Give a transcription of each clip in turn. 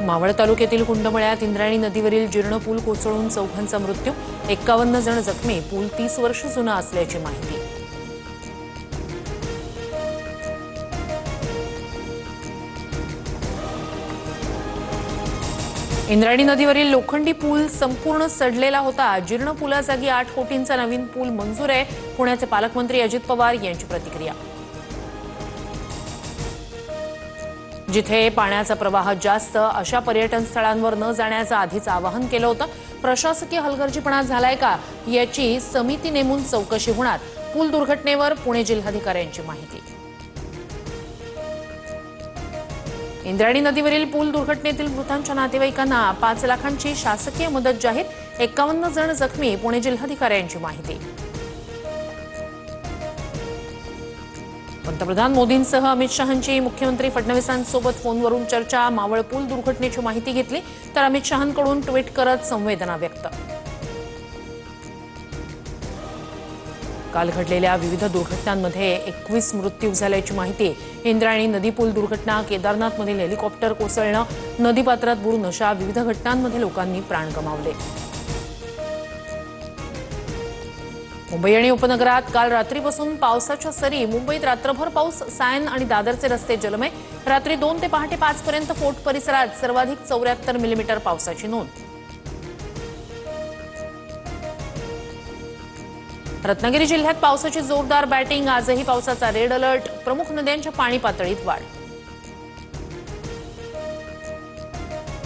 मावळ तालुक्यातील कुंडमळ्यात इंद्रायणी नदीवरील जीर्ण पूल कोसळून 4 मृत्यू, 51 जण जखमी। पूल 30 वर्ष जुना असल्याची माहिती। इंद्रायणी नदीवरील लोखंडी पूल संपूर्ण सडलेला होता। जीर्ण पुलाजागी 8 कोटींचा नवीन पूल मंजूर आहे। पुण्याचे पालकमंत्री अजित पवार यांची प्रतिक्रिया। जिथे पाण्याचा प्रवाह जास्त अशा पर्यटन स्थळांवर न जाण्याचं आधीच आवाहन केलं होतं। प्रशासकीय हलगर्जीपणा झालाय का याची समिती नेमून चौकशी होणार। पूल दुर्घटनेवर पुणे जिल्हाधिकाऱ्यांची माहिती। इंद्रायणी नदीवरील पूल दुर्घटनेतील मृतांच्या नातेवाईकांना 5 लाखांची शासकीय मदत जाहीर, 51 जण जखमी। पुणे जिल्हाधिकाऱ्यांची माहिती। पंतप्रधान मोदींसह अमित शहांची मुख्यमंत्री फडणवीसांसोबत फोनवरून चर्चा। मावळ पूल दुर्घटनेची माहिती घेतली तर अमित शहांकडून ट्विट करत संवेदना व्यक्त। काल घडलेल्या विविध दुर्घटनांमध्ये 21 मृत्यू झाल्याची माहिती। इंद्रायणी नदी पूल दुर्घटना, केदारनाथमधील हेलिकॉप्टर कोसळणं, नदीपात्रात बुडून अशा विविध घटनांमध्ये लोकांनी प्राण गमावले। मुंबई आणि उपनगरात काल रात्रीपासून पावसाच्या सरी। मुंबईत रात्रभर पाऊस, सायन आणि दादरचे रस्ते जलमय। रात्री 2 ते पहाटे 5 पर्यंत फोर्ट परिसरात सर्वाधिक 74 मिलीमीटर पावसाची नोंद। रत्नागिरी जिल्ह्यात पावसाची जोरदार बॅटिंग। आजही पावसाचा रेड अलर्ट। प्रमुख नद्यांच्या पाणी पातळीत वाढ।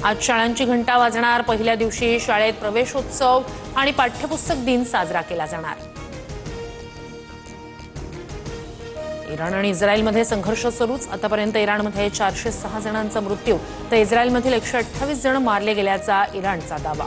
आज शाळांची घंटा वाजणार। पहिल्या दिवशी शाळेत प्रवेशोत्सव आणि पाठ्यपुस्तक दिन साजरा केला जाणार। इराण आणि इस्रायलमध्ये संघर्ष सुरूच। आतापर्यंत इराणमध्ये 406 जणांचा मृत्यू तर इस्रायलमधील 128 जण मारले गेल्याचा इराणचा दावा।